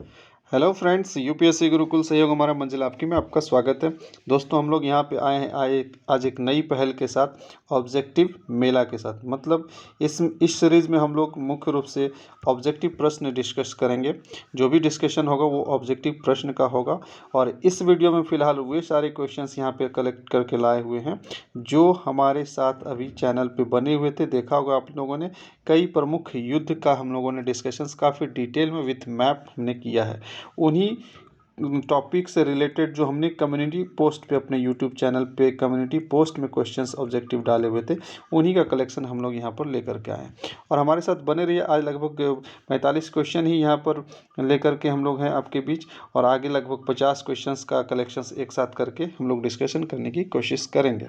Hello friends, UPSC Gurukul सहयोग हमारा मंजिल आपकी में आपका स्वागत है। दोस्तों, हम लोग यहाँ पे आए आज एक नई पहल के साथ ऑब्जेक्टिव मेला के साथ। मतलब इस सीरीज़ में हम लोग मुख्य रूप से ऑब्जेक्टिव प्रश्न डिस्कस करेंगे। जो भी डिस्कशन होगा वो ऑब्जेक्टिव प्रश्न का होगा। और इस वीडियो में फ़िलहाल वे सारे क्वेश्चंस यहाँ पे कलेक्ट करके लाए हुए हैं जो हमारे साथ अभी चैनल पे बने हुए थे। देखा होगा आप लोगों ने, कई प्रमुख युद्ध का हम लोगों ने डिस्कशंस काफ़ी डिटेल में विथ मैप हमने किया है। उन्हीं टॉपिक से रिलेटेड जो हमने कम्युनिटी पोस्ट पे अपने यूट्यूब चैनल पे कम्युनिटी पोस्ट में क्वेश्चंस ऑब्जेक्टिव डाले हुए थे, उन्हीं का कलेक्शन हम लोग यहाँ पर लेकर के आए और हमारे साथ बने रहिए। आज लगभग 45 क्वेश्चन ही यहाँ पर लेकर के हम लोग हैं आपके बीच, और आगे लगभग 50 क्वेश्चंस का कलेक्शंस एक साथ करके हम लोग डिस्कशन करने की कोशिश करेंगे।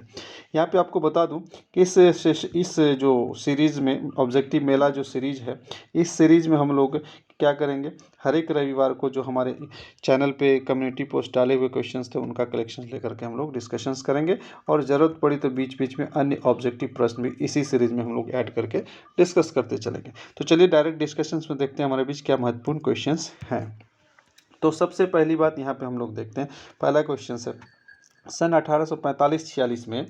यहाँ पे आपको बता दूं कि इस जो सीरीज़ में ऑब्जेक्टिव मेला जो सीरीज़ है, इस सीरीज़ में हम लोग क्या करेंगे, हर एक रविवार को जो हमारे चैनल पे कम्युनिटी पोस्ट डाले हुए क्वेश्चंस थे उनका कलेक्शन लेकर के हम लोग डिस्कशंस करेंगे, और ज़रूरत पड़ी तो बीच बीच में अन्य ऑब्जेक्टिव प्रश्न भी इसी सीरीज़ में हम लोग ऐड करके डिस्कस करते चलेंगे। तो चलिए डायरेक्ट डिस्कशंस में देखते हैं हमारे बीच क्या महत्वपूर्ण क्वेश्चंस हैं। तो सबसे पहली बात यहाँ पे हम लोग देखते हैं, पहला क्वेश्चन है सन 1845-46 में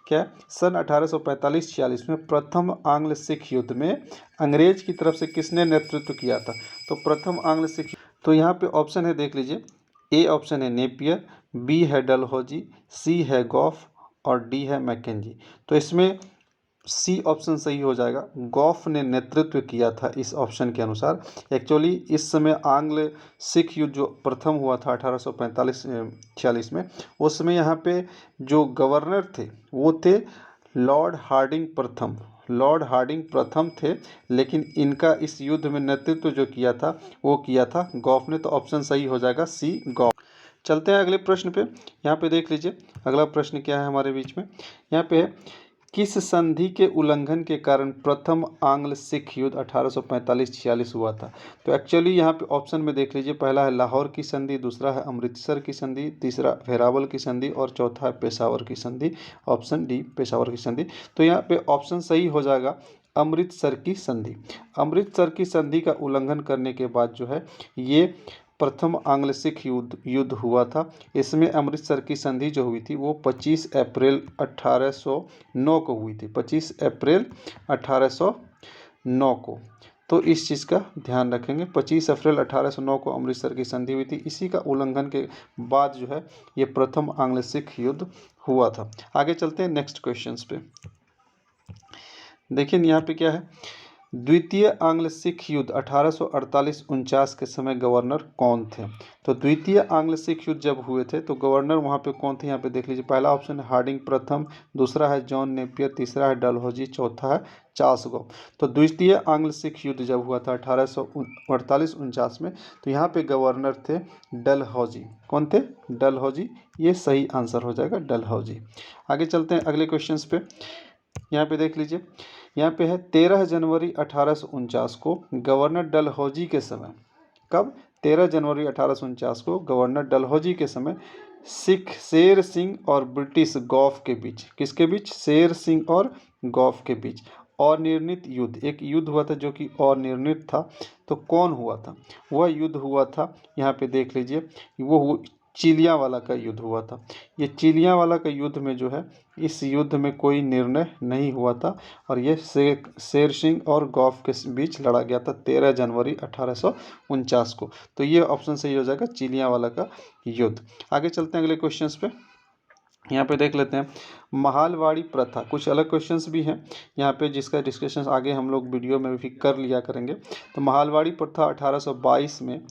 क्या सन 1845-46 में प्रथम आंग्ल सिख युद्ध में अंग्रेज की तरफ से किसने नेतृत्व किया था। तो प्रथम आंग्ल सिख, तो यहाँ पे ऑप्शन है, देख लीजिए। ए ऑप्शन है नेपियर, बी है डलहौजी, सी है गॉफ और डी है मैकेंजी। तो इसमें सी ऑप्शन सही हो जाएगा। गॉफ ने नेतृत्व किया था इस ऑप्शन के अनुसार। एक्चुअली इस समय आंग्ल सिख युद्ध जो प्रथम हुआ था 1845-46 में, उस समय यहाँ पे जो गवर्नर थे वो थे लॉर्ड हार्डिंग प्रथम। लॉर्ड हार्डिंग प्रथम थे, लेकिन इनका इस युद्ध में नेतृत्व जो किया था वो किया था गॉफ ने। तो ऑप्शन सही हो जाएगा सी, गॉफ। चलते हैं अगले प्रश्न पे। यहाँ पे देख लीजिए अगला प्रश्न क्या है हमारे बीच में। यहाँ पे है, किस संधि के उल्लंघन के कारण प्रथम आंग्ल सिख युद्ध 1845-46 हुआ था। तो एक्चुअली यहाँ पे ऑप्शन में देख लीजिए, पहला है लाहौर की संधि, दूसरा है अमृतसर की संधि, तीसरा वेरावल की संधि और चौथा है पेशावर की संधि। ऑप्शन डी पेशावर की संधि। तो यहाँ पे ऑप्शन सही हो जाएगा अमृतसर की संधि। अमृतसर की संधि का उल्लंघन करने के बाद जो है ये प्रथम आंग्ल सिख युद्ध हुआ था। इसमें अमृतसर की संधि जो हुई थी वो 25 अप्रैल 1809 को हुई थी। 25 अप्रैल 1809 को। तो इस चीज़ का ध्यान रखेंगे, 25 अप्रैल 1809 को अमृतसर की संधि हुई थी। इसी का उल्लंघन के बाद जो है ये प्रथम आंग्ल सिख युद्ध हुआ था। आगे चलते हैं नेक्स्ट क्वेश्चन पे। देखिए यहाँ पे क्या है, द्वितीय आंग्ल सिख युद्ध 1848-49 के समय गवर्नर कौन थे। तो द्वितीय आंग्ल सिख युद्ध जब हुए थे तो गवर्नर वहाँ पे कौन थे, यहाँ पे देख लीजिए। पहला ऑप्शन है हार्डिंग प्रथम, दूसरा है जॉन नेपियर, तीसरा है डलहौजी, चौथा है चार्ल्स गॉफ। तो द्वितीय आंग्ल सिख युद्ध जब हुआ था 1848-49 में, तो यहाँ पे गवर्नर थे डलहौजी। कौन थे, डलहौजी। ये सही आंसर हो जाएगा डलहौजी। आगे चलते हैं अगले क्वेश्चन पे। यहाँ पे देख लीजिए, यहाँ पे है 13 जनवरी 1849 को गवर्नर डलहौजी के समय, कब, 13 जनवरी 1849 को गवर्नर डलहौजी के समय सिख शेर सिंह और ब्रिटिश गॉफ के बीच, किसके बीच, शेर सिंह और गॉफ के बीच अनिर्णित युद्ध, एक युद्ध हुआ था जो कि अनिर्णित था। तो कौन हुआ था, वह युद्ध हुआ था, यहाँ पे देख लीजिए, वो चिलियावाला का युद्ध हुआ था। ये चिलियावाला का युद्ध में जो है, इस युद्ध में कोई निर्णय नहीं हुआ था और ये शेर सिंह और गॉफ के बीच लड़ा गया था 13 जनवरी 1849 को। तो ये ऑप्शन सही हो जाएगा चिलियावाला का युद्ध। आगे चलते हैं अगले क्वेश्चंस पे। यहाँ पे देख लेते हैं महालवाड़ी प्रथा, कुछ अलग क्वेश्चंस भी हैं यहाँ पे जिसका डिस्कशन आगे हम लोग वीडियो में भी कर लिया करेंगे। तो महालवाड़ी प्रथा 1822 में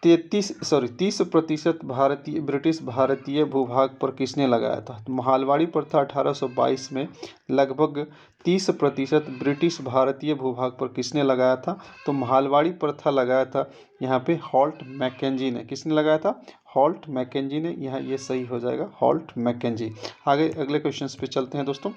30% ब्रिटिश भारतीय भूभाग पर किसने लगाया था। तो महालवाड़ी प्रथा 1822 में लगभग 30% ब्रिटिश भारतीय भूभाग पर किसने लगाया था। तो महालवाड़ी प्रथा लगाया था यहाँ पे हॉल्ट मैकेंजी ने। किसने लगाया था, हॉल्ट मैकेंजी ने। यहाँ ये सही हो जाएगा हॉल्ट मैकेंजी। आगे अगले क्वेश्चन पे चलते हैं दोस्तों।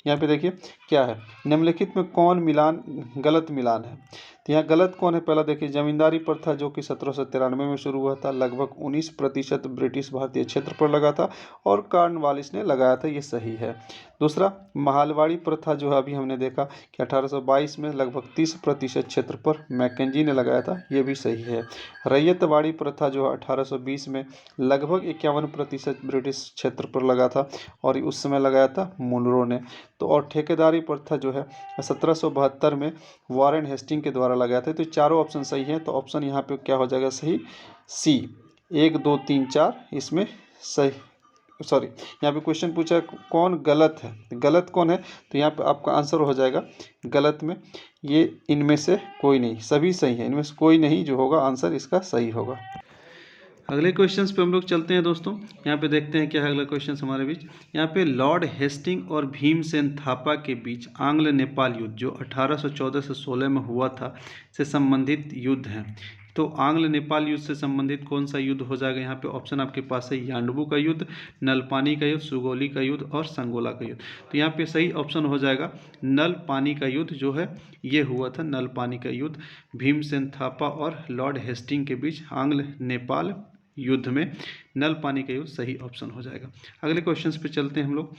यहाँ पे देखिए क्या है, निम्नलिखित में कौन मिलान गलत मिलान है। तो यहाँ गलत कौन है? पहला देखिए, जमींदारी प्रथा जो कि 1793 में शुरू हुआ था, लगभग 19% ब्रिटिश भारतीय क्षेत्र पर लगा था और कॉर्नवालिस ने लगाया था, ये सही है। दूसरा, महलवाड़ी प्रथा जो है अभी हमने देखा कि 1822 में लगभग 30% क्षेत्र पर मैकेंजी ने लगाया था, ये भी सही है। रैयतवाड़ी प्रथा जो है 1820 में लगभग 51% ब्रिटिश क्षेत्र पर लगा था और उस समय लगाया था मुनरो ने। तो और ठेकेदारी प्रथा जो है 1772 में वॉरेन हेस्टिंग के द्वारा लगाया था। तो चारों ऑप्शन सही है, तो ऑप्शन यहाँ पे क्या हो जाएगा सही? सी, 1 2 3 4 इसमें सही। सॉरी, यहाँ पे क्वेश्चन पूछा कौन गलत है, गलत कौन है? तो यहाँ पे आपका आंसर हो जाएगा गलत में ये इनमें से कोई नहीं, सभी सही है, इनमें से कोई नहीं जो होगा आंसर इसका सही होगा। अगले क्वेश्चंस पे हम लोग चलते हैं दोस्तों। यहाँ पे देखते हैं क्या है अगला क्वेश्चन हमारे बीच। यहाँ पे लॉर्ड हेस्टिंग और भीमसेन थापा के बीच आंग्ल नेपाल युद्ध जो 1814 से 16 में हुआ था से संबंधित युद्ध है। तो आंग्ल नेपाल युद्ध से संबंधित कौन सा युद्ध हो जाएगा? यहाँ पे ऑप्शन आपके पास है यांडबू का युद्ध, नलपानी का युद्ध, सुगौली का युद्ध और संगोला का युद्ध। तो यहाँ पे सही ऑप्शन हो जाएगा नलपानी का युद्ध जो है ये हुआ था, नलपानी का युद्ध भीमसेन थापा और लॉर्ड हेस्टिंग के बीच आंग्ल नेपाल युद्ध में नलपानी का युद्ध सही ऑप्शन हो जाएगा। अगले क्वेश्चंस पे चलते हैं हम लोग।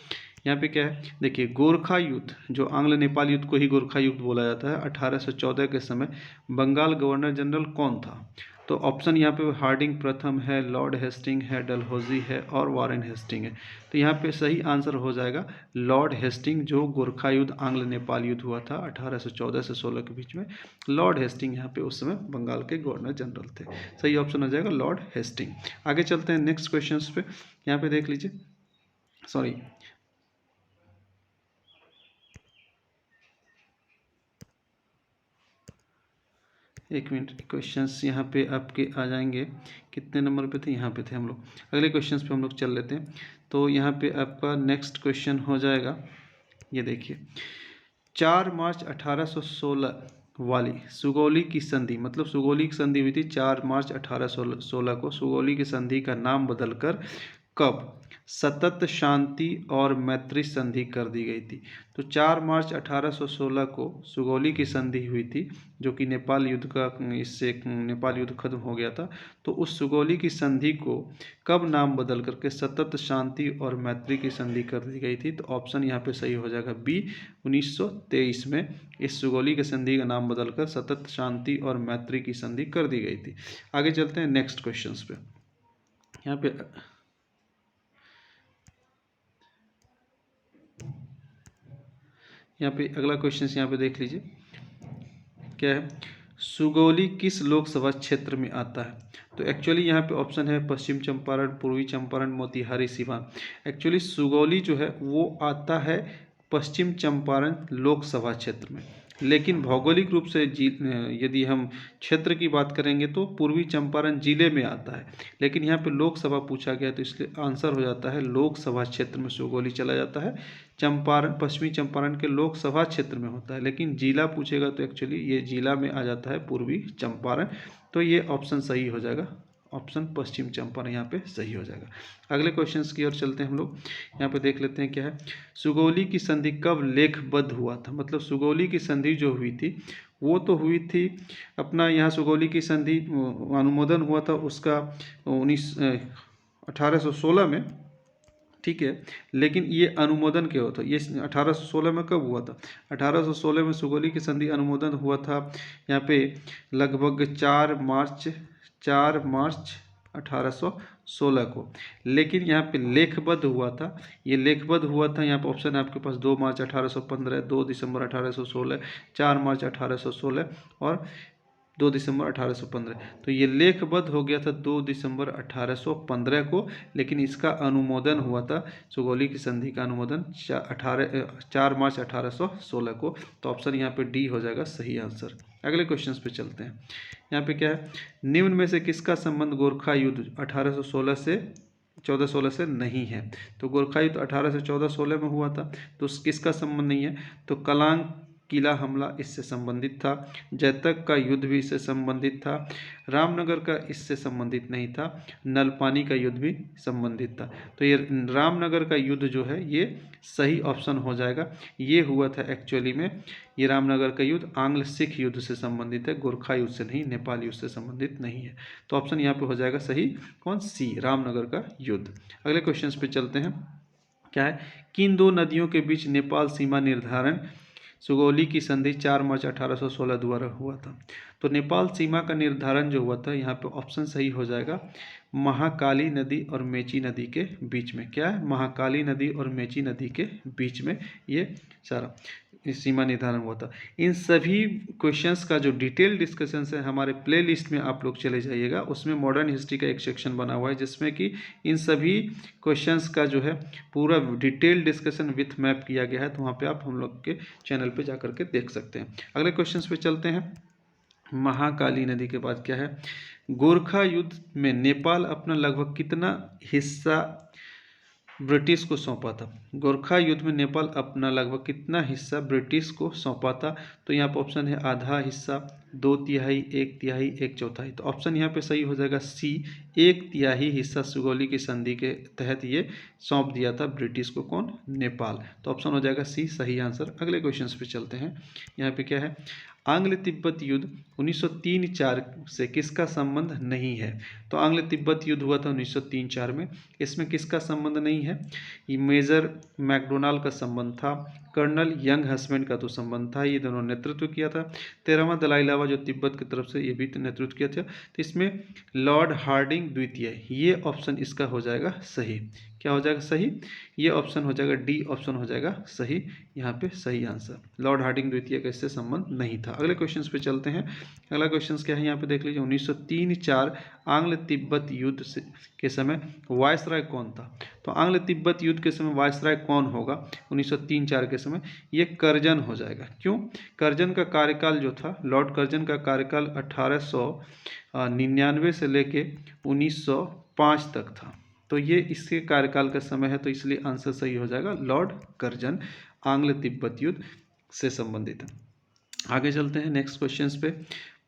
यहाँ पे क्या है देखिए, गोरखा युद्ध जो आंग्ल नेपाल युद्ध को ही गोरखा युद्ध बोला जाता है, 1814 के समय बंगाल गवर्नर जनरल कौन था? तो ऑप्शन यहाँ पे हार्डिंग प्रथम है, लॉर्ड हेस्टिंग है, डलहौजी है और वॉरेन हेस्टिंग है। तो यहाँ पे सही आंसर हो जाएगा लॉर्ड हेस्टिंग, जो गोरखा युद्ध आंग्ल नेपाल युद्ध हुआ था 1814 से 16 के बीच में। लॉर्ड हेस्टिंग यहाँ पे उस समय बंगाल के गवर्नर जनरल थे। सही ऑप्शन हो जाएगा लॉर्ड हेस्टिंग। आगे चलते हैं नेक्स्ट क्वेश्चन पे। यहाँ पे देख लीजिए, सॉरी एक मिनट, क्वेश्चंस यहाँ पे आपके आ जाएंगे। कितने नंबर पे थे? यहाँ पे थे हम लोग। अगले क्वेश्चंस पे हम लोग चल लेते हैं। तो यहाँ पे आपका नेक्स्ट क्वेश्चन हो जाएगा, ये देखिए, 4 मार्च 1816 वाली सुगौली की संधि, मतलब सुगौली की संधि हुई थी 4 मार्च 1816 को। सुगौली की संधि का नाम बदलकर कब सतत शांति और मैत्री संधि कर दी गई थी? तो 4 मार्च 1816 को सुगौली की संधि हुई थी, जो कि नेपाल युद्ध का, इससे नेपाल युद्ध खत्म हो गया था। तो उस सुगौली की संधि को कब नाम बदल करके सतत शांति और मैत्री की संधि कर दी गई थी? तो ऑप्शन यहाँ पे सही हो जाएगा बी, 1923 में इस सुगौली की संधि का नाम बदलकर सतत शांति और मैत्री की संधि कर दी गई थी। आगे चलते हैं नेक्स्ट क्वेश्चंस पे। यहाँ पे अगला क्वेश्चन यहाँ पे देख लीजिए, क्या है? सुगौली किस लोकसभा क्षेत्र में आता है? तो एक्चुअली यहाँ पे ऑप्शन है पश्चिम चंपारण, पूर्वी चंपारण, मोतिहारी, सिवान। एक्चुअली सुगौली जो है वो आता है पश्चिम चंपारण लोकसभा क्षेत्र में, लेकिन भौगोलिक रूप से यदि हम क्षेत्र की बात करेंगे तो पूर्वी चंपारण जिले में आता है। लेकिन यहाँ पे लोकसभा पूछा गया तो इसलिए आंसर हो जाता है लोकसभा क्षेत्र में सुगौली चला जाता है। चंपारण पश्चिमी चंपारण के लोकसभा क्षेत्र में होता है, लेकिन जिला पूछेगा तो एक्चुअली ये जिला में आ जाता है पूर्वी चंपारण। तो ये ऑप्शन सही हो जाएगा, ऑप्शन पश्चिम चंपारण यहाँ पे सही हो जाएगा। अगले क्वेश्चंस की ओर चलते हैं हम लोग। यहाँ पे देख लेते हैं क्या है, सुगौली की संधि कब लेखबद्ध हुआ था? मतलब सुगौली की संधि जो हुई थी वो तो हुई थी अपना, यहाँ सुगौली की संधि अनुमोदन हुआ था उसका 1816 में, ठीक है। लेकिन ये अनुमोदन क्या होता है, ये 1816 में कब हुआ था? 1816 में सुगौली की संधि अनुमोदन हुआ था यहाँ पे लगभग 4 मार्च 1816 को। लेकिन यहाँ पे लेखबद्ध हुआ था, ये लेखबद्ध हुआ था, यहाँ पे ऑप्शन है आपके पास 2 मार्च 1815, 2 दिसंबर 1816, 4 मार्च 1816 और 2 दिसंबर 1815। तो ये लेखबद्ध हो गया था 2 दिसंबर 1815 को, लेकिन इसका अनुमोदन हुआ था, सुगौली की संधि का अनुमोदन 4 मार्च 1816 को। तो ऑप्शन यहाँ पे डी हो जाएगा सही आंसर। अगले क्वेश्चंस पे चलते हैं। यहाँ पे क्या है, निम्न में से किसका संबंध गोरखा युद्ध 1816 से 1416 से नहीं है? तो गोरखा युद्ध 18 से 1416 में हुआ था, तो किसका संबंध नहीं है? तो कलांग किला हमला इससे संबंधित था, जैतक का युद्ध भी इससे संबंधित था, रामनगर का इससे संबंधित नहीं था, नलपानी का युद्ध भी संबंधित था। तो ये रामनगर का युद्ध जो है ये सही ऑप्शन हो जाएगा। ये हुआ था एक्चुअली में, ये रामनगर का युद्ध आंग्ल सिख युद्ध से संबंधित है, गोरखा युद्ध से नहीं, नेपाल युद्ध से संबंधित नहीं है। तो ऑप्शन यहाँ पे हो जाएगा सही कौन, सी, रामनगर का युद्ध। अगले क्वेश्चन पे चलते हैं। क्या है, किन दो नदियों के बीच नेपाल सीमा निर्धारण सुगौली की संधि 4 मार्च 1816 द्वारा हुआ था? तो नेपाल सीमा का निर्धारण जो हुआ था, यहाँ पे ऑप्शन सही हो जाएगा महाकाली नदी और मेची नदी के बीच में। क्या है, महाकाली नदी और मेची नदी के बीच में ये सारा सीमा निर्धारण हुआ था। इन सभी क्वेश्चंस का जो डिटेल डिस्कशन है हमारे प्ले लिस्ट में आप लोग चले जाइएगा, उसमें मॉडर्न हिस्ट्री का एक सेक्शन बना हुआ है जिसमें कि इन सभी क्वेश्चंस का जो है पूरा डिटेल डिस्कशन विथ मैप किया गया है। तो वहाँ पे आप हम लोग के चैनल पे जा करके देख सकते हैं। अगले क्वेश्चन पे चलते हैं। महाकाली नदी के बाद क्या है, गोरखा युद्ध में नेपाल अपना लगभग कितना हिस्सा ब्रिटिश को सौंपा था? गोरखा युद्ध में नेपाल अपना लगभग कितना हिस्सा ब्रिटिश को सौंपा था? तो यहाँ पर ऑप्शन है आधा हिस्सा, 2/3, 1/3, 1/4। तो ऑप्शन यहाँ पे सही हो जाएगा सी, 1/3 हिस्सा सुगौली की संधि के तहत ये सौंप दिया था ब्रिटिश को, कौन, नेपाल। तो ऑप्शन हो जाएगा सी सही आंसर। अगले क्वेश्चन पे चलते हैं। यहाँ पे क्या है, आंग्ल तिब्बत युद्ध 1903-4 से किसका संबंध नहीं है? तो आंग्ल तिब्बत युद्ध हुआ था 1903-4 में, इसमें किसका संबंध नहीं है? ये मेजर मैकडोनाल्ड का संबंध था, कर्नल यंग हस्बैंड का तो संबंध था, ये दोनों नेतृत्व किया था। 13वां दलाई लामा जो तिब्बत की तरफ से ये भी नेतृत्व किया था। तो इसमें लॉर्ड हार्डिंग द्वितीय, ये ऑप्शन इसका हो जाएगा सही। क्या हो जाएगा सही? ये ऑप्शन हो जाएगा डी ऑप्शन हो जाएगा सही, यहाँ पे सही आंसर। लॉर्ड हार्डिंग द्वितीय का इससे संबंध नहीं था। अगले क्वेश्चन पे चलते हैं। अगला क्वेश्चन क्या है, यहाँ पे देख लीजिए। 1903-4 आंग्ल तिब्बत युद्ध के समय वायसराय कौन था? तो आंग्ल तिब्बत युद्ध के समय वायसराय कौन होगा 1903-4 के समय? ये कर्जन हो जाएगा। क्यों? कर्जन का कार्यकाल जो था, लॉर्ड कर्जन का कार्यकाल 1899 से लेके 1905 तक था। तो ये इसके कार्यकाल का समय है, तो इसलिए आंसर सही हो जाएगा लॉर्ड कर्जन, आंग्ल तिब्बत युद्ध से संबंधित है। आगे चलते हैं नेक्स्ट क्वेश्चन पे।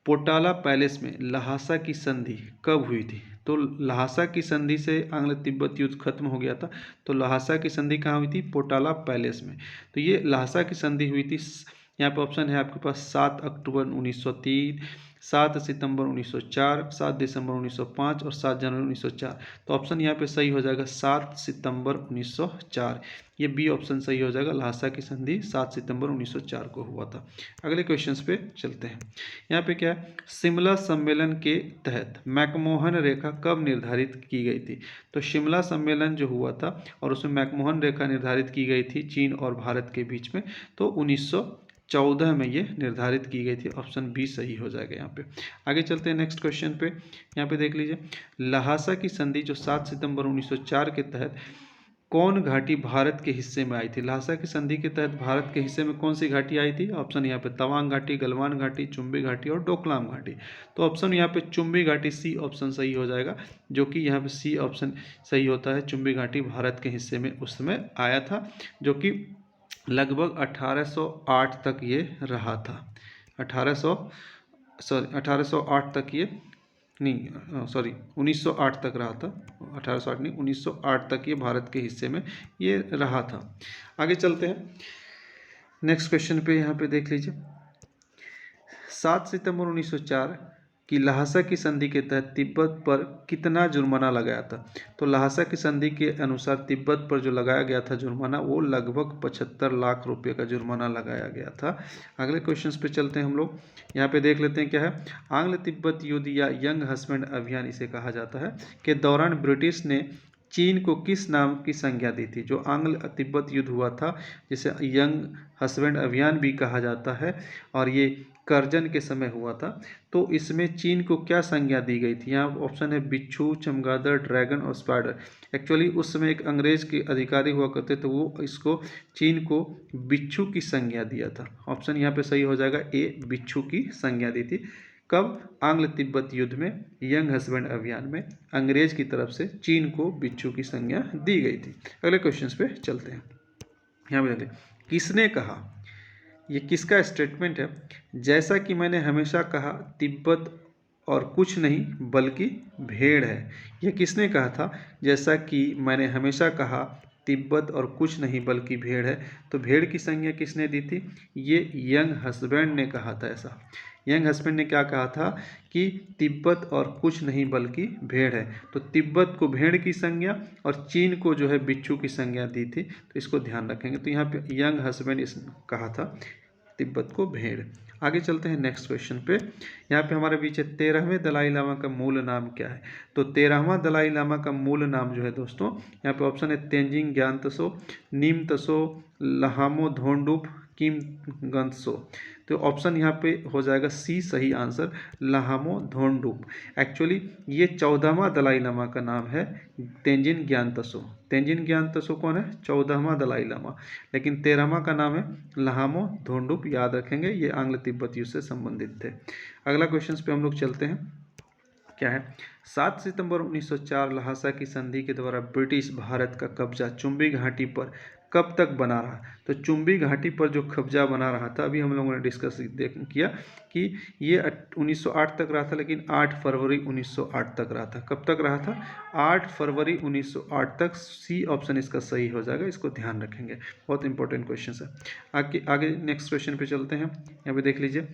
पोटाला पैलेस में लहासा की संधि कब हुई थी? तो लहासा की संधि से आंग्ल तिब्बत युद्ध खत्म हो गया था। तो लहासा की संधि कहाँ हुई थी? पोटाला पैलेस में। तो ये लहासा की संधि हुई थी, यहाँ पे ऑप्शन है आपके पास 7 अक्टूबर 1903, 7 सितंबर 1904, 7 दिसंबर 1905 और 7 जनवरी 1904। तो ऑप्शन यहाँ पे सही हो जाएगा 7 सितंबर 1904। ये बी ऑप्शन सही हो जाएगा, लहासा की संधि 7 सितंबर 1904 को हुआ था। अगले क्वेश्चंस पे चलते हैं। यहाँ पे क्या है, शिमला सम्मेलन के तहत मैकमोहन रेखा कब निर्धारित की गई थी? तो शिमला सम्मेलन जो हुआ था और उसमें मैकमोहन रेखा निर्धारित की गई थी चीन और भारत के बीच में, तो 1914 में ये निर्धारित की गई थी। ऑप्शन बी सही हो जाएगा यहाँ पे। आगे चलते हैं नेक्स्ट क्वेश्चन पे। यहाँ पे देख लीजिए, लहासा की संधि जो 7 सितंबर 1904 के तहत कौन घाटी भारत के हिस्से में आई थी? लहासा की संधि के तहत भारत के हिस्से में कौन सी घाटी आई थी? ऑप्शन यहाँ पे तवांग घाटी, गलवान घाटी, चुम्बी घाटी और डोकलाम घाटी। तो ऑप्शन यहाँ पे चुम्बी घाटी, सी ऑप्शन सही हो जाएगा, जो कि यहाँ पे सी ऑप्शन सही होता है। चुम्बी घाटी भारत के हिस्से में उस समय आया था, जो कि लगभग 1808 तक ये रहा था। 1808 तक ये नहीं, सॉरी 1908 तक रहा था। 1808 नहीं, 1908 तक ये भारत के हिस्से में ये रहा था। आगे चलते हैं नेक्स्ट क्वेश्चन पे। यहाँ पे देख लीजिए, 7 सितंबर 1904 कि लहासा की संधि के तहत तिब्बत पर कितना जुर्माना लगाया था? तो लहासा की संधि के अनुसार तिब्बत पर जो लगाया गया था जुर्माना, वो लगभग 75 लाख रुपए का जुर्माना लगाया गया था। अगले क्वेश्चंस पे चलते हैं हम लोग। यहाँ पे देख लेते हैं क्या है, आंग्ल तिब्बत युद्ध या यंग हस्बैंड अभियान इसे कहा जाता है, के दौरान ब्रिटिश ने चीन को किस नाम की संज्ञा दी थी? जो आंग्ल तिब्बत युद्ध हुआ था, जिसे यंग हस्बैंड अभियान भी कहा जाता है, और ये कर्जन के समय हुआ था, तो इसमें चीन को क्या संज्ञा दी गई थी? यहाँ ऑप्शन है बिच्छू, चमगादड़, ड्रैगन और स्पाइडर। एक्चुअली उस समय एक अंग्रेज के अधिकारी हुआ करते थे, वो इसको चीन को बिच्छू की संज्ञा दिया था। ऑप्शन यहाँ पे सही हो जाएगा ए, बिच्छू की संज्ञा दी थी। कब? आंग्ल तिब्बत युद्ध में, यंग हस्बैंड अभियान में अंग्रेज की तरफ से चीन को बिच्छू की संज्ञा दी गई थी। अगले क्वेश्चन पे चलते हैं। यहाँ पे देखिए, किसने कहा ये किसका स्टेटमेंट है? जैसा कि मैंने हमेशा कहा, तिब्बत और कुछ नहीं बल्कि भेड़ है। यह किसने कहा था? जैसा कि मैंने हमेशा कहा, तिब्बत और कुछ नहीं बल्कि भेड़ है। तो भेड़ की संज्ञा किसने दी थी? ये यंग हस्बैंड ने कहा था। ऐसा यंग हस्बैंड ने क्या कहा था कि तिब्बत और कुछ नहीं बल्कि भेड़ है। तो तिब्बत को भेड़ की संज्ञा और चीन को जो है बिच्छू की संज्ञा दी थी। तो इसको ध्यान रखेंगे। तो यहाँ पे यंग हस्बैंड इस कहा था तिब्बत को भेड़। आगे चलते हैं नेक्स्ट क्वेश्चन पे। यहाँ पे हमारे बीच 13वें दलाई लामा का मूल नाम क्या है? तो 13वां दलाई लामा का मूल नाम जो है दोस्तों, यहाँ पे ऑप्शन है तेंजिंग ग्यानत्सो, नीम त्सो, लहामो धोंडुप, किम गंत्सो। तो ऑप्शन यहाँ पे हो जाएगा सी सही आंसर, लहामो धोंडुप। एक्चुअली ये 14वां दलाई लामा का नाम है तेंजिन ग्यानत्सो। तेंजिन ग्यानत्सो कौन है? 14वां दलाई लामा। लेकिन 13वां का नाम है लहामो धोंडुप। याद रखेंगे, ये आंग्ल तिब्बत युद्ध से संबंधित थे। अगला क्वेश्चन पे हम लोग चलते हैं। क्या है? 7 सितंबर 1904 ल्हासा की संधि के द्वारा ब्रिटिश भारत का कब्जा चुंबी घाटी पर कब तक बना रहा? तो चुंबी घाटी पर जो कब्जा बना रहा था, अभी हम लोगों ने डिस्कस किया कि ये 1908 तक रहा था, लेकिन 8 फरवरी 1908 तक रहा था। कब तक रहा था? 8 फरवरी 1908 तक। सी ऑप्शन इसका सही हो जाएगा, इसको ध्यान रखेंगे, बहुत इंपॉर्टेंट क्वेश्चन है। आगे नेक्स्ट क्वेश्चन पे चलते हैं। यहाँ पे देख लीजिए,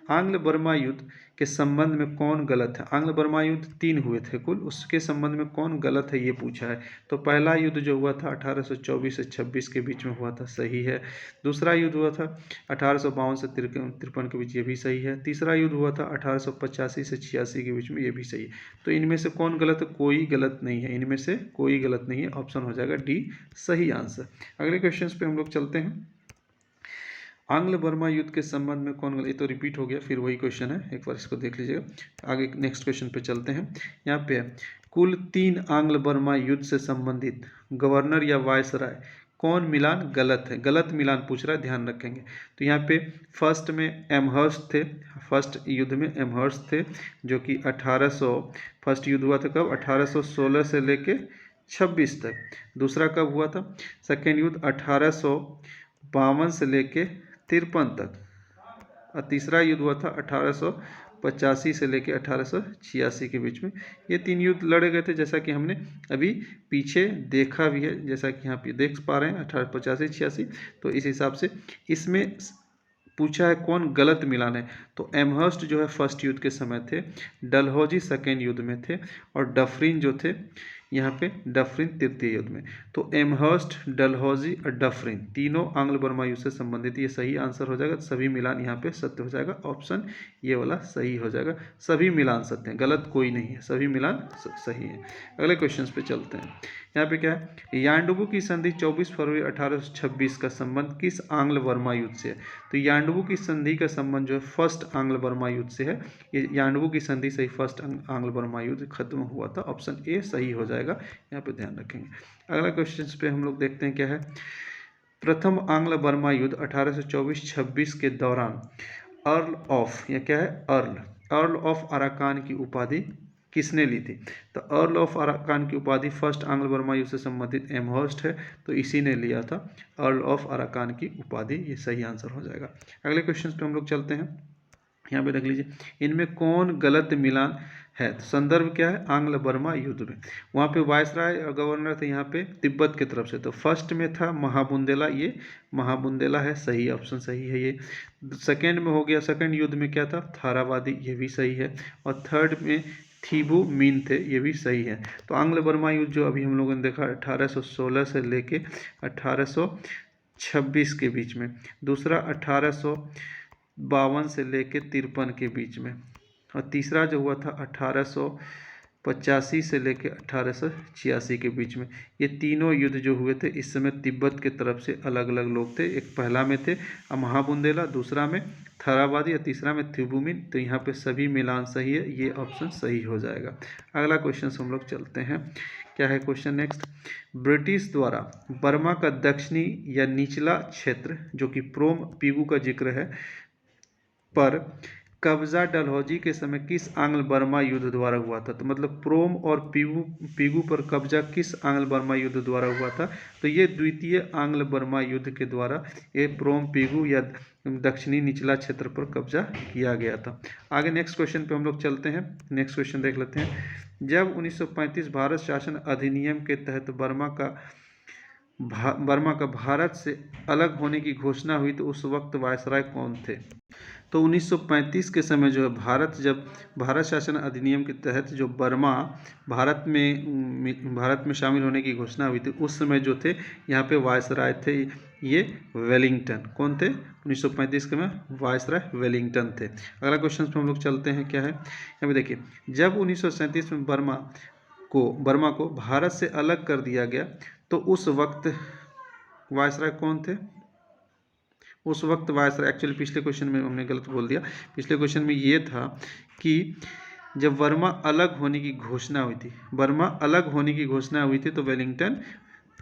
आंग्ल बर्मा युद्ध के संबंध में कौन गलत है? आंग्ल बर्मा युद्ध 3 हुए थे कुल, उसके संबंध में कौन गलत है ये पूछा है। तो पहला युद्ध जो हुआ था 1824 से 26 के बीच में हुआ था, सही है। दूसरा युद्ध हुआ था 1852 से 53 के बीच, ये भी सही है। तीसरा युद्ध हुआ था 1885 से 86 के बीच में, ये भी सही है। तो इनमें से कौन गलत है? कोई गलत नहीं है, इनमें से कोई गलत नहीं है। ऑप्शन हो जाएगा डी सही आंसर। अगले क्वेश्चन पे हम लोग चलते हैं। आंग्ल बर्मा युद्ध के संबंध में कौन गलत? ये तो रिपीट हो गया, फिर वही क्वेश्चन है, एक बार इसको देख लीजिएगा। आगे नेक्स्ट क्वेश्चन पे चलते हैं। यहाँ पे कुल 3 आंग्ल बर्मा युद्ध से संबंधित गवर्नर या वायसराय कौन मिलान गलत है? गलत मिलान पूछ रहा है, ध्यान रखेंगे। तो यहाँ पे फर्स्ट में एमहर्स्ट थे, फर्स्ट युद्ध में एमहर्स्ट थे, जो कि 1800 फर्स्ट युद्ध हुआ था कब? 1816 से लेके 26 तक। दूसरा कब हुआ था? सेकेंड युद्ध 1852 से लेके 53 तक। और तीसरा युद्ध हुआ था 1885 से लेकर 1886 के बीच में। ये 3 युद्ध लड़े गए थे, जैसा कि हमने अभी पीछे देखा भी है, जैसा कि यहाँ पे देख पा रहे हैं 1885-86। तो इस हिसाब से इसमें पूछा है कौन गलत मिलान है। तो एमहर्स्ट जो है फर्स्ट युद्ध के समय थे, डलहौजी सेकेंड युद्ध में थे, और डफरिन जो थे यहाँ पे डफरिन तृतीय युद्ध में। तो एमहर्स्ट, डलहौजी और डफरिन तीनों आंग्ल बर्मा युद्ध से संबंधित, ये सही आंसर हो जाएगा। सभी मिलान यहाँ पे सत्य हो जाएगा, ऑप्शन ये वाला सही हो जाएगा। सभी मिलान सत्य हैं, गलत कोई नहीं है, सभी मिलान सही है। अगले क्वेश्चन पे चलते हैं। यहाँ पे क्या है? यांडुबू की संधि 24 फरवरी 1826 का संबंध किस आंग्ल बर्मा युद्ध से है? तो यांडुबू की संधि का संबंध जो है फर्स्ट आंग्ल बर्मा युद्ध से है। ये यांडुबू की संधि से ही फर्स्ट आंग्ल बर्मा युद्ध खत्म हुआ था, ऑप्शन ए सही हो जाएगा, यहाँ पे ध्यान रखेंगे। अगला क्वेश्चन पे हम लोग देखते हैं क्या है। प्रथम आंग्ल बर्मा युद्ध 1824-26 के दौरान अर्ल ऑफ, या क्या है, अर्ल ऑफ अराकान की उपाधि किसने ली थी? तो अर्ल ऑफ अराकान की उपाधि फर्स्ट आंग्ल बर्मा युद्ध से संबंधित एमहर्स्ट है, तो इसी ने लिया था अर्ल ऑफ अराकान की उपाधि, ये सही आंसर हो जाएगा। अगले क्वेश्चन पे हम लोग चलते हैं। यहाँ पे देख लीजिए, इनमें कौन गलत मिलान है? तो संदर्भ क्या है? आंग्ल बर्मा युद्ध में। वहाँ पे वायसराय और गवर्नर थे यहाँ पे तिब्बत की तरफ से। तो फर्स्ट में था महाबुंदेला, ये महाबुंदेला है, सही ऑप्शन सही है ये। सेकेंड में हो गया, सेकेंड युद्ध में क्या था? थारावादी, ये भी सही है। और थर्ड में थीबू मीन थे, ये भी सही है। तो आंग्ल बर्मा युद्ध जो अभी हम लोगों ने देखा 1816 से लेके 1826 के बीच में। दूसरा 1852 से लेके 53 के बीच में। और तीसरा जो हुआ था 1885 से लेके 1886 के बीच में। ये तीनों युद्ध जो हुए थे इस समय तिब्बत के तरफ से अलग अलग लोग थे। एक पहला में थे महाबुंदेला, दूसरा में थारावादी और तीसरा में थिबुमिन। तो यहाँ पे सभी मिलान सही है, ये ऑप्शन सही हो जाएगा। अगला क्वेश्चन से हम लोग चलते हैं। क्या है क्वेश्चन नेक्स्ट? ब्रिटिश द्वारा बर्मा का दक्षिणी या निचला क्षेत्र, जो कि प्रोम पीगू का जिक्र है, पर कब्जा डलहौजी के समय किस आंग्ल बर्मा युद्ध द्वारा हुआ था? तो मतलब प्रोम और पीगू पर कब्जा किस आंग्ल बर्मा युद्ध द्वारा हुआ था? तो ये द्वितीय आंग्ल बर्मा युद्ध के द्वारा ये प्रोम पीगू या दक्षिणी निचला क्षेत्र पर कब्जा किया गया था। आगे नेक्स्ट क्वेश्चन पे हम लोग चलते हैं। नेक्स्ट क्वेश्चन देख लेते हैं। जब 1935 भारत शासन अधिनियम के तहत बर्मा का भारत से अलग होने की घोषणा हुई तो उस वक्त वायसराय कौन थे? तो 1935 के समय जो है जब भारत शासन अधिनियम के तहत जो बर्मा भारत में शामिल होने की घोषणा हुई थी, उस समय जो थे यहाँ पे वायसराय थे ये वेलिंगटन। कौन थे? 1935 के में वायसराय वेलिंगटन थे। अगला क्वेश्चन पे हम लोग चलते हैं। क्या है यहाँ पे देखिए, जब 1937 में बर्मा को भारत से अलग कर दिया गया तो उस वक्त वायसराय कौन थे? उस वक्त वायसराय, एक्चुअली पिछले क्वेश्चन में हमने गलत बोल दिया। पिछले क्वेश्चन में ये था कि जब बर्मा अलग होने की घोषणा हुई थी तो वेलिंगटन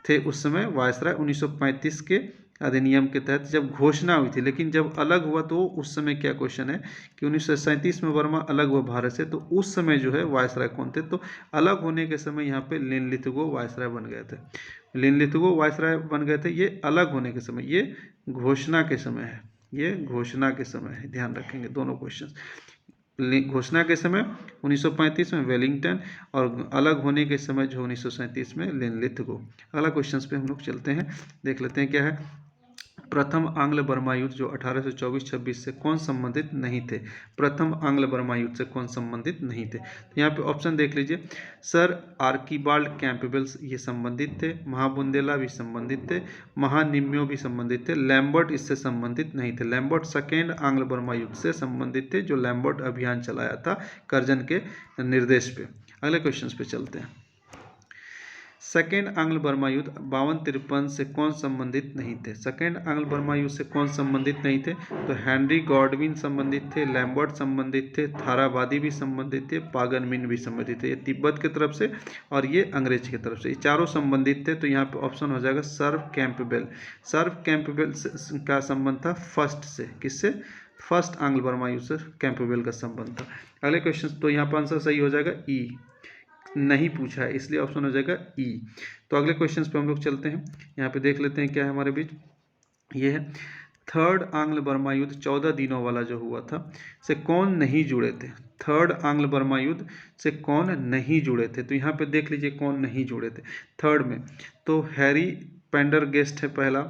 थे उस समय वायसराय। 1935 के अधिनियम के तहत जब घोषणा हुई थी, लेकिन जब अलग हुआ तो उस समय क्या क्वेश्चन है कि 1937 में बर्मा अलग हुआ भारत से, तो उस समय जो है वायसराय कौन थे? तो अलग होने के समय यहाँ पे लिनलिथगो वायसराय बन गए थे। लिनलिथगो वायसराय बन गए थे ये अलग होने के समय, ये घोषणा के समय है, ये घोषणा के समय है, ध्यान रखेंगे दोनों क्वेश्चन। घोषणा के समय 1935 में वेलिंगटन और अलग होने के समय जो 1937 में लिनलिथगो। अगला क्वेश्चन पे हम लोग चलते हैं, देख लेते हैं क्या है। प्रथम आंग्ल बर्मा युद्ध जो 1824-26 से कौन संबंधित नहीं थे? प्रथम आंग्ल बर्मा युद्ध से कौन संबंधित नहीं थे? तो यहाँ पे ऑप्शन देख लीजिए। सर आर्कीबाल्ड कैंपबेल ये संबंधित थे, महाबुंदेला भी संबंधित थे, महानिम्यो भी संबंधित थे, लैम्बर्ट इससे संबंधित नहीं थे। लैम्बर्ट सेकेंड आंग्ल बर्मा युद्ध से संबंधित थे, जो लैम्बर्ट अभियान चलाया था करजन के निर्देश पे। अगले क्वेश्चन पे चलते हैं। सेकेंड आंग्ल बर्मा युद्ध 52-53 से कौन संबंधित नहीं थे? सेकेंड आंग्ल बर्मा युद्ध से कौन संबंधित नहीं थे? तो हेनरी गॉडविन संबंधित थे, लैम्बर्ट संबंधित थे, थाराबादी भी संबंधित थे, पागनमिन भी संबंधित थे। ये तिब्बत की तरफ से और ये अंग्रेज की तरफ से, ये चारों संबंधित थे। तो यहाँ पे ऑप्शन हो जाएगा सर्व कैंपबेल। सर्व कैंपबेल का संबंध था फर्स्ट से, किससे? फर्स्ट आंग्ल बर्मा युद्ध से कैंपबेल का संबंध था। अगले क्वेश्चन, तो यहाँ पर आंसर सही हो जाएगा ई, नहीं पूछा है इसलिए ऑप्शन हो जाएगा ई। तो अगले क्वेश्चंस पे हम लोग चलते हैं। यहाँ पे देख लेते हैं क्या है हमारे बीच। ये है थर्ड आंग्ल बर्मा युद्ध 14 दिनों वाला जो हुआ था से कौन नहीं जुड़े थे? थर्ड आंग्ल बर्मा युद्ध से कौन नहीं जुड़े थे? तो यहाँ पे देख लीजिए कौन नहीं जुड़े थे थर्ड में। तो हैरी पेंडरगेस्ट है पहला,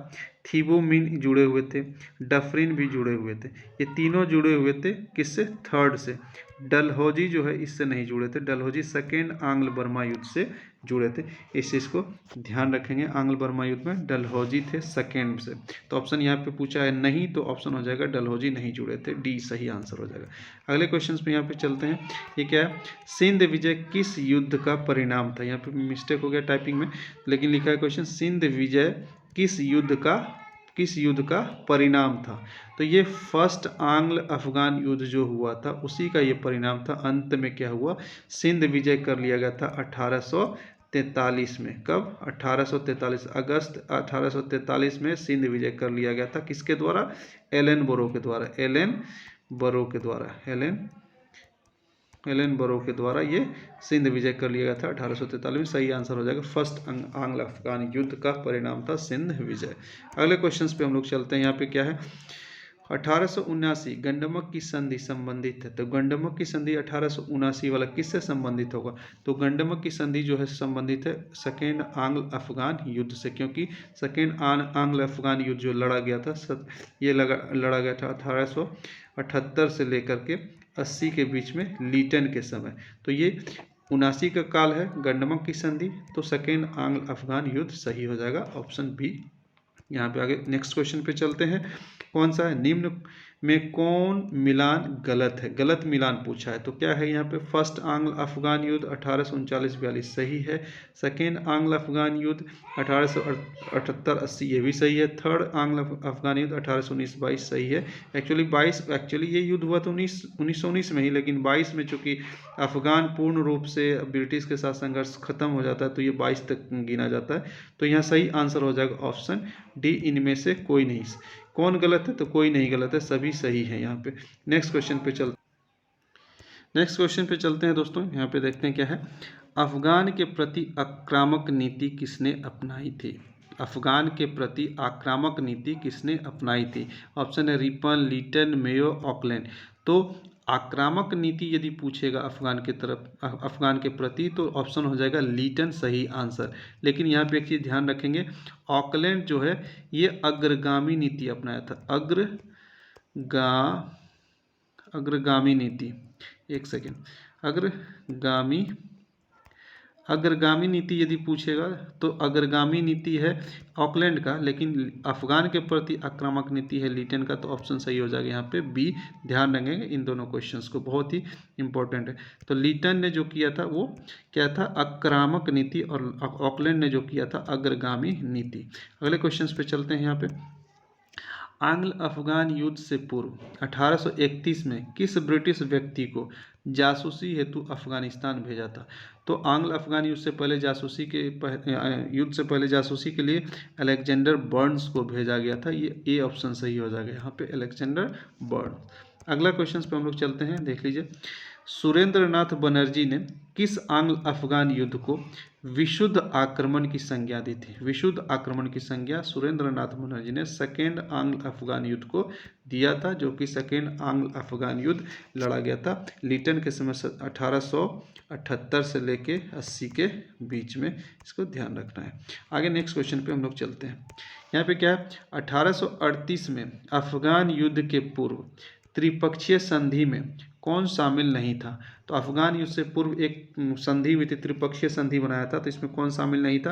थीबोमिन जुड़े हुए थे, डफरिन भी जुड़े हुए थे। ये तीनों जुड़े हुए थे किससे? थर्ड से। डलहौजी जो है इससे नहीं जुड़े थे, डलहौजी सेकेंड आंग्ल बर्मा युद्ध से जुड़े थे। इस चीज़ को ध्यान रखेंगे, आंग्ल बर्मा युद्ध में डलहौजी थे सेकेंड से। तो ऑप्शन यहाँ पे पूछा है नहीं, तो ऑप्शन हो जाएगा डलहौजी नहीं जुड़े थे, डी सही आंसर हो जाएगा। अगले क्वेश्चन पे यहाँ पे चलते हैं। ये क्या है? सिंध विजय किस युद्ध का परिणाम था? यहाँ पे मिस्टेक हो गया टाइपिंग में, लेकिन लिखा है क्वेश्चन सिंध विजय किस युद्ध का परिणाम था? तो ये फर्स्ट आंग्ल अफगान युद्ध जो हुआ था उसी का ये परिणाम था। अंत में क्या हुआ? सिंध विजय कर लिया गया था 1843 में। कब? 1843 अगस्त 1843 में सिंध विजय कर लिया गया था। किसके द्वारा? एलन बोरो के द्वारा, एलन बोरो के द्वारा ये सिंध विजय कर लिया गया था 1843 में। सही आंसर हो जाएगा फर्स्ट आंग्ल अफगान युद्ध का परिणाम था सिंध विजय। अगले क्वेश्चंस पे हम लोग चलते हैं। यहाँ पे क्या है? 1879 गंडमक की संधि संबंधित है। तो गंडमक की संधि 1879 वाला किससे संबंधित होगा? तो गंडमक की संधि जो है संबंधित है सेकेंड आंग्ल अफगान युद्ध से, क्योंकि सेकेंड आंग्ल अफगान युद्ध जो लड़ा गया था ये लड़ा गया था 1878 से लेकर के 80 के बीच में लीटन के समय। तो ये 79 का काल है गंडमक की संधि, तो सेकेंड आंग्ल अफगान युद्ध सही हो जाएगा, ऑप्शन बी। यहाँ पे आगे नेक्स्ट क्वेश्चन पे चलते हैं। कौन सा है? निम्न में कौन मिलान गलत है? गलत मिलान पूछा है। तो क्या है यहाँ पे? फर्स्ट आंग्ल अफगान युद्ध 1839-42 सही है, सेकेंड आंग्ल अफगान युद्ध 1878-80 ये भी सही है, थर्ड आंग्ल अफगान युद्ध 1819-22 सही है। एक्चुअली ये युद्ध हुआ तो 1919 में ही, लेकिन 22 में चूंकि अफगान पूर्ण रूप से ब्रिटिश के साथ संघर्ष खत्म हो जाता है तो ये 22 तक गिना जाता है। तो यहाँ सही आंसर हो जाएगा ऑप्शन डी, इनमें से कोई नहीं। कौन गलत है? तो कोई नहीं गलत है, सभी सही है। यहाँ पे नेक्स्ट क्वेश्चन पे चलते नेक्स्ट क्वेश्चन पे चलते हैं दोस्तों। यहाँ पे देखते हैं क्या है। अफगान के प्रति आक्रामक नीति किसने अपनाई थी? अफगान के प्रति आक्रामक नीति किसने अपनाई थी? ऑप्शन है रिपन, लीटन, मेयो, ऑकलैंड। तो आक्रामक नीति यदि पूछेगा अफगान के तरफ, अफगान के प्रति, तो ऑप्शन हो जाएगा लीटन सही आंसर। लेकिन यहाँ पे एक चीज़ ध्यान रखेंगे, ऑकलैंड जो है ये अग्रगामी नीति अपनाया था। अग्रगामी नीति, एक सेकेंड, अग्रगामी नीति यदि पूछेगा तो अग्रगामी नीति है ऑकलैंड का, लेकिन अफगान के प्रति आक्रामक नीति है लीटन का। तो ऑप्शन सही हो जाएगा यहाँ पे बी। ध्यान रखेंगे इन दोनों क्वेश्चंस को, बहुत ही इंपॉर्टेंट है। तो लीटन ने जो किया था वो क्या था? आक्रामक नीति, और ऑकलैंड ने जो किया था अग्रगामी नीति। अगले क्वेश्चंस पे चलते हैं। यहाँ पे आंग्ल अफगान युद्ध से पूर्व 1831 में किस ब्रिटिश व्यक्ति को जासूसी हेतु अफगानिस्तान भेजा था? तो आंग्ल अफगान युद्ध से पहले जासूसी के लिए अलेक्जेंडर बर्न्स को भेजा गया था। ये ए ऑप्शन सही हो जाएगा यहाँ पे, अलेक्जेंडर बर्न्स। अगला क्वेश्चन पे हम लोग चलते हैं, देख लीजिए। सुरेंद्रनाथ बनर्जी ने किस आंग्ल अफगान युद्ध को विशुद्ध आक्रमण की संज्ञा दी थी? विशुद्ध आक्रमण की संज्ञा सुरेंद्रनाथ बनर्जी ने सेकेंड आंग्ल अफगान युद्ध को दिया था, जो कि सेकेंड आंग्ल अफगान युद्ध लड़ा गया था लीटन के समय 1878 से लेके 80 के बीच में। इसको ध्यान रखना है। आगे नेक्स्ट क्वेश्चन पे हम लोग चलते हैं। यहाँ पे क्या है? 1838 में अफगान युद्ध के पूर्व त्रिपक्षीय संधि में कौन शामिल नहीं था? तो अफगान युद्ध से पूर्व एक संधि हुई थी, त्रिपक्षीय संधि बनाया था, तो इसमें कौन शामिल नहीं था?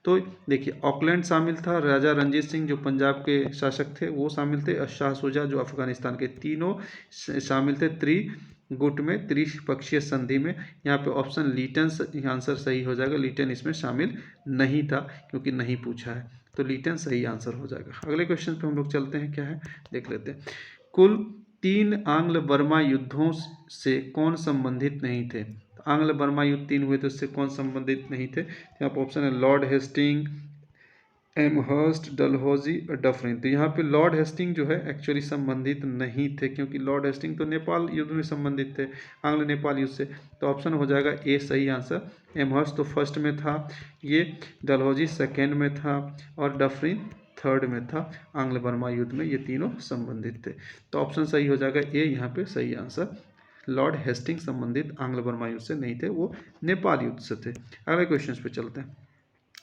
तो देखिए, ऑकलैंड शामिल था, राजा रंजीत सिंह जो पंजाब के शासक थे वो शामिल थे, और शाह शुजा जो अफगानिस्तान के, तीनों शामिल थे त्रिगुट में, त्रिपक्षीय संधि में। यहाँ पे ऑप्शन लीटन आंसर सही हो जाएगा। लीटन इसमें शामिल नहीं था क्योंकि नहीं पूछा है, तो लीटन सही आंसर हो जाएगा। अगले क्वेश्चन पे हम लोग चलते हैं, क्या है देख लेते हैं। कुल 3 आंग्ल बर्मा युद्धों से कौन संबंधित नहीं थे? आंग्ल बर्मा युद्ध 3 हुए थे, उससे कौन संबंधित नहीं थे? यहाँ पर ऑप्शन है लॉर्ड हेस्टिंग, एमहर्स्ट, डलहौजी और डफरिन। तो यहाँ पे लॉर्ड हेस्टिंग जो है एक्चुअली संबंधित नहीं थे, क्योंकि लॉर्ड हेस्टिंग तो नेपाल युद्ध में संबंधित थे, आंग्ल नेपाल युद्ध से। तो ऑप्शन हो जाएगा ए सही आंसर। एमहर्स्ट तो फर्स्ट में था, ये डलहौजी सेकेंड में था, और डफरिन थर्ड में था। आंग्ल बर्मा युद्ध में ये तीनों संबंधित थे, तो ऑप्शन सही हो जाएगा ए यहाँ पे सही आंसर। लॉर्ड हेस्टिंग संबंधित आंग्ल बर्मा युद्ध से नहीं थे, वो नेपाल युद्ध से थे। अगले क्वेश्चन पे चलते हैं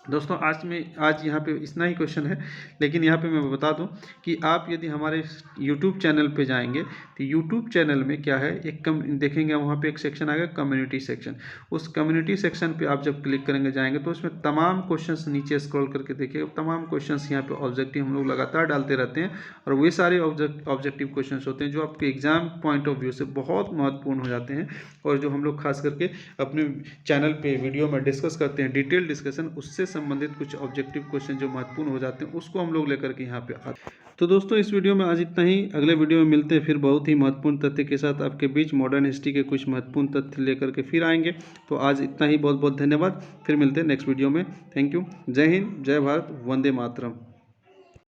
दोस्तों। आज यहाँ पे इतना ही क्वेश्चन है, लेकिन यहाँ पे मैं बता दूँ कि आप यदि हमारे YouTube चैनल पे जाएंगे तो YouTube चैनल में क्या है, एक देखेंगे वहाँ पे एक सेक्शन आएगा कम्युनिटी सेक्शन। उस कम्युनिटी सेक्शन पे आप जब क्लिक करेंगे जाएंगे तो उसमें तमाम क्वेश्चंस नीचे स्क्रॉल करके देखिए, तमाम क्वेश्चंस यहाँ पे ऑब्जेक्टिव हम लोग लगातार डालते रहते हैं, और वे सारे ऑब्जेक्टिव क्वेश्चन होते हैं जो आपके एग्जाम पॉइंट ऑफ व्यू से बहुत महत्वपूर्ण हो जाते हैं, और जो हम लोग खास करके अपने चैनल पर वीडियो में डिस्कस करते हैं, डिटेल डिस्कशन, उससे संबंधित कुछ ऑब्जेक्टिव क्वेश्चन जो महत्वपूर्ण हो जाते हैं उसको हम लोग लेकर के यहाँ पे आते हैं। तो दोस्तों इस वीडियो में आज इतना ही। अगले वीडियो में मिलते हैं फिर बहुत ही महत्वपूर्ण तथ्य के साथ आपके बीच, मॉडर्न हिस्ट्री के कुछ महत्वपूर्ण तथ्य लेकर के फिर आएंगे। तो आज इतना ही, बहुत बहुत धन्यवाद। फिर मिलते हैं नेक्स्ट वीडियो में। Thank you. जय हिंद, जय भारत, वंदे मातरम।